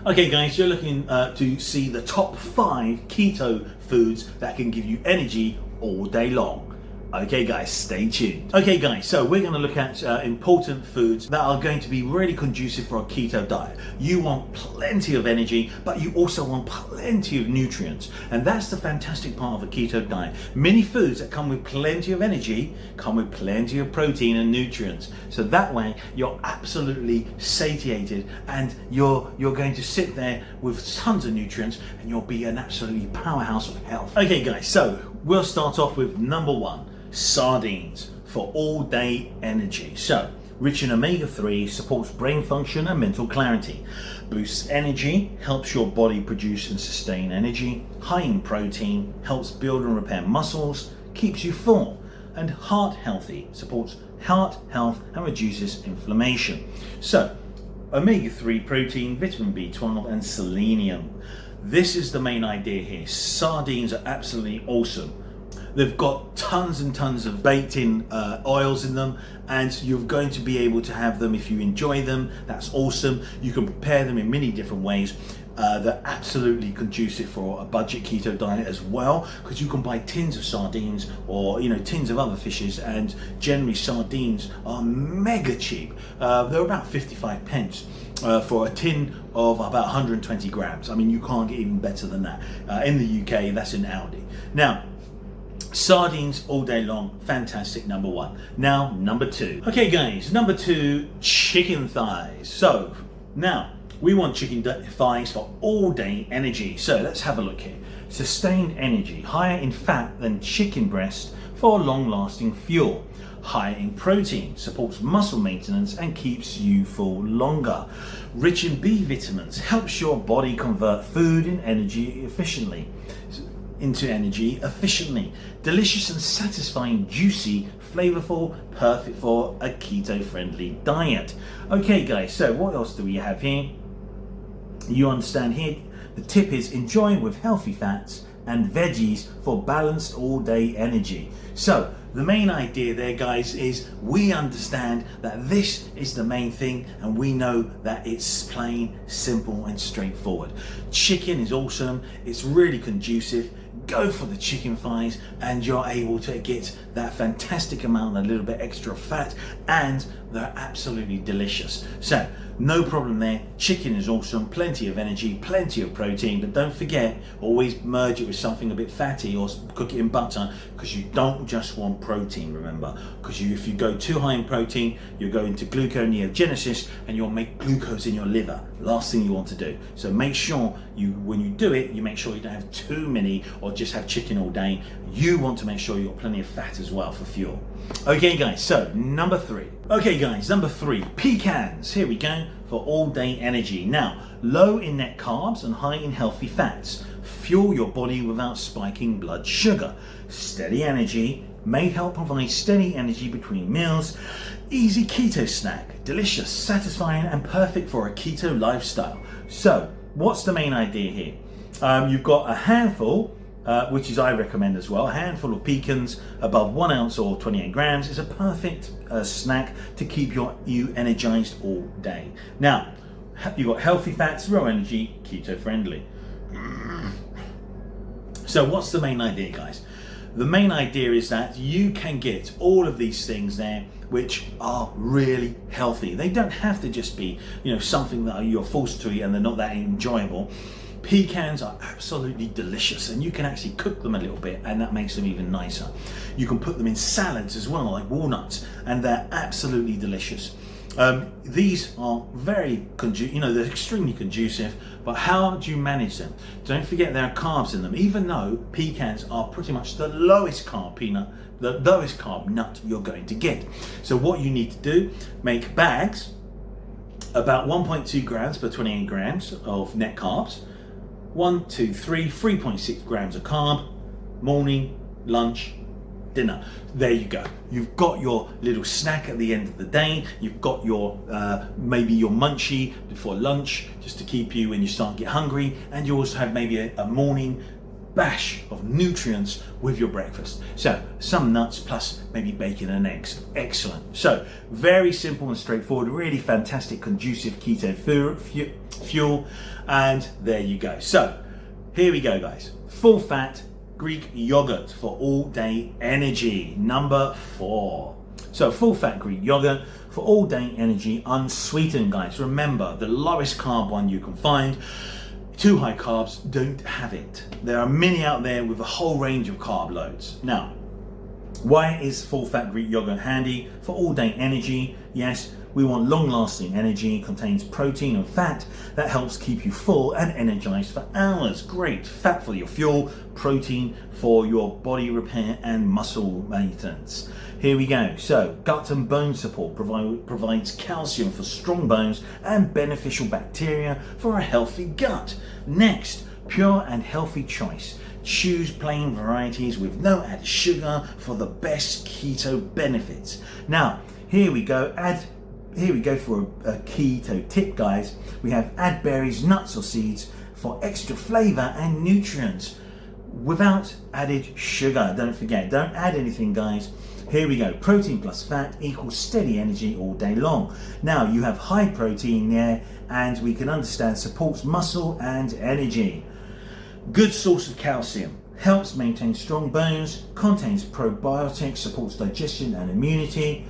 Okay guys, you're looking to see the top 5 keto foods that can give you energy all day long. Okay guys, stay tuned. Okay guys, so we're going to look at important foods that are going to be really conducive for a keto diet. You want plenty of energy, but you also want plenty of nutrients. And that's the fantastic part of a keto diet. Many foods that come with plenty of energy come with plenty of protein and nutrients. So that way you're absolutely satiated and you're going to sit there with tons of nutrients and you'll be an absolutely powerhouse of health. Okay guys, so we'll start off with number 1. Sardines for all day energy. So, rich in omega-3, supports brain function and mental clarity, boosts energy, helps your body produce and sustain energy, high in protein, helps build and repair muscles, keeps you full, and heart healthy, supports heart health and reduces inflammation. So, omega-3 protein, vitamin B12 and selenium. This is the main idea here. Sardines are absolutely awesome. They've got tons and tons of baked-in oils in them, and you're going to be able to have them if you enjoy them. That's awesome. You can prepare them in many different ways. They're absolutely conducive for a budget keto diet as well, because you can buy tins of sardines or tins of other fishes, and generally sardines are mega cheap. They're about 55 pence for a tin of about 120 grams. I mean, you can't get even better than that. In the UK, that's in Aldi. Now, sardines all day long, fantastic, number 1. Now, number 2. Okay guys, number 2, chicken thighs. So, now, we want chicken thighs for all day energy. So, let's have a look here. Sustained energy, higher in fat than chicken breast for long-lasting fuel. Higher in protein, supports muscle maintenance and keeps you full longer. Rich in B vitamins, helps your body convert food into energy efficiently. Delicious and satisfying, juicy, flavorful, perfect for a keto-friendly diet. Okay guys, so what else do we have here? You understand here, the tip is enjoy with healthy fats and veggies for balanced all-day energy. So the main idea there guys is we understand that this is the main thing, and we know that it's plain, simple and straightforward. Chicken is awesome, it's really conducive. Go for the chicken thighs and you're able to get that fantastic amount, a little bit extra fat, and they're absolutely delicious. So no problem there. Chicken is awesome, plenty of energy, plenty of protein, but don't forget, always merge it with something a bit fatty or cook it in butter, because you don't just want protein, remember, because if you go too high in protein, you're going to gluconeogenesis and you'll make glucose in your liver. Last thing you want to do. So make sure when you do it, you make sure you don't have too many or just have chicken all day. You want to make sure you've got plenty of fat as well for fuel. Okay guys, so number 3. Okay guys, number 3, pecans. Here we go, for all day energy. Now, low in net carbs and high in healthy fats. Fuel your body without spiking blood sugar. Steady energy, may help provide steady energy between meals. Easy keto snack, delicious, satisfying and perfect for a keto lifestyle. So, what's the main idea here? You've got a handful, which is I recommend as well. A handful of pecans above 1 ounce or 28 grams is a perfect snack to keep you energized all day. Now, you've got healthy fats, low energy, keto friendly. So what's the main idea guys? The main idea is that you can get all of these things there which are really healthy. They don't have to just be something that you're forced to eat and they're not that enjoyable. Pecans are absolutely delicious, and you can actually cook them a little bit and that makes them even nicer. You can put them in salads as well, like walnuts, and they're absolutely delicious. These are very they're extremely conducive, but how do you manage them? Don't forget there are carbs in them, even though pecans are pretty much the lowest carb nut you're going to get. So what you need to do, make bags about 1.2 grams per 28 grams of net carbs. 1, 2, 3, 3.6 grams of carb, morning, lunch, dinner. There you go. You've got your little snack at the end of the day. You've got your maybe your munchie before lunch, just to keep you when you start to get hungry. And you also have maybe a morning bash of nutrients with your breakfast. So some nuts plus maybe bacon and eggs. Excellent. So very simple and straightforward, really fantastic conducive keto fuel. And there you go. So here we go, guys. Full fat Greek yogurt for all day energy. Number 4. So full fat Greek yogurt for all day energy, unsweetened, guys. Remember, the lowest carb one you can find. Too high carbs, don't have it. There are many out there with a whole range of carb loads. Now, why is full fat Greek yogurt handy for all day energy? Yes, we want long lasting energy, contains protein and fat that helps keep you full and energized for hours. Great, fat for your fuel, protein for your body repair and muscle maintenance. Here we go. So gut and bone support provides calcium for strong bones and beneficial bacteria for a healthy gut. Next, pure and healthy choice. Choose plain varieties with no added sugar for the best keto benefits. Now, here we go for a keto tip, guys. We have add berries, nuts or seeds for extra flavor and nutrients without added sugar. Don't forget, don't add anything, guys. Here we go. Protein plus fat equals steady energy all day long. Now you have high protein there, and we can understand supports muscle and energy. Good source of calcium. Helps maintain strong bones. Contains probiotics. Supports digestion and immunity.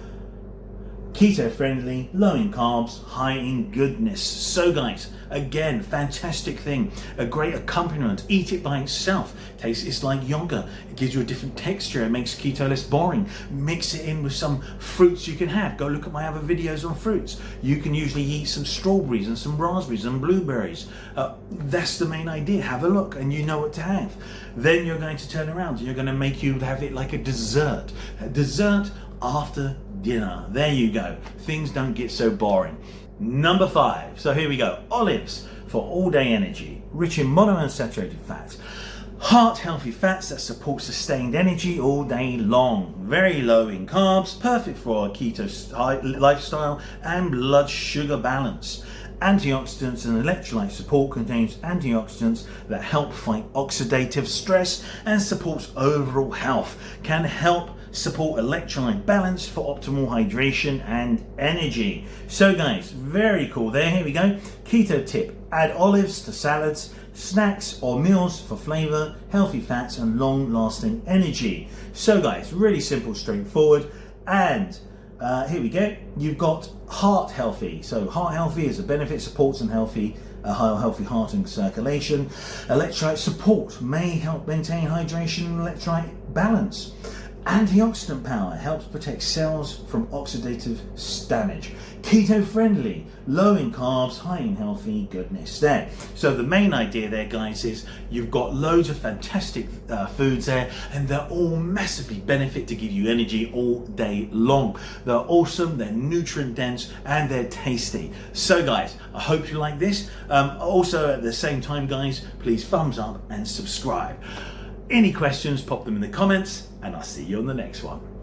Keto-friendly, low in carbs, high in goodness. So guys, again, fantastic thing, a great accompaniment. Eat it by itself. It's like yogurt. It gives you a different texture. It makes keto less boring. Mix it in with some fruits you can have. Go look at my other videos on fruits. You can usually eat some strawberries and some raspberries and blueberries. That's the main idea. Have a look and you know what to have. Then you're going to turn around and you're going to make you have it like a dessert. A dessert after dinner. There you go. Things don't get so boring. Number 5. So here we go. Olives for all day energy. Rich in monounsaturated fats. Heart healthy fats that support sustained energy all day long. Very low in carbs. Perfect for a keto lifestyle and blood sugar balance. Antioxidants and electrolyte support. Contains antioxidants that help fight oxidative stress and supports overall health. Can help support electrolyte balance for optimal hydration and energy. So guys, very cool there. Here we go. Keto tip. Add olives to salads, snacks or meals for flavor, healthy fats and long lasting energy. So guys, really simple, straightforward. And here we go. You've got heart healthy. So heart healthy is a benefit, supports and healthy heart and circulation. Electrolyte support may help maintain hydration and electrolyte balance. Antioxidant power helps protect cells from oxidative damage. Keto friendly, low in carbs, high in healthy goodness there. So the main idea there, guys, is you've got loads of fantastic foods there, and they're all massively benefit to give you energy all day long. They're awesome, they're nutrient dense, and they're tasty. So guys, I hope you like this. Also at the same time, guys, please thumbs up and subscribe. Any questions, pop them in the comments, and I'll see you on the next one.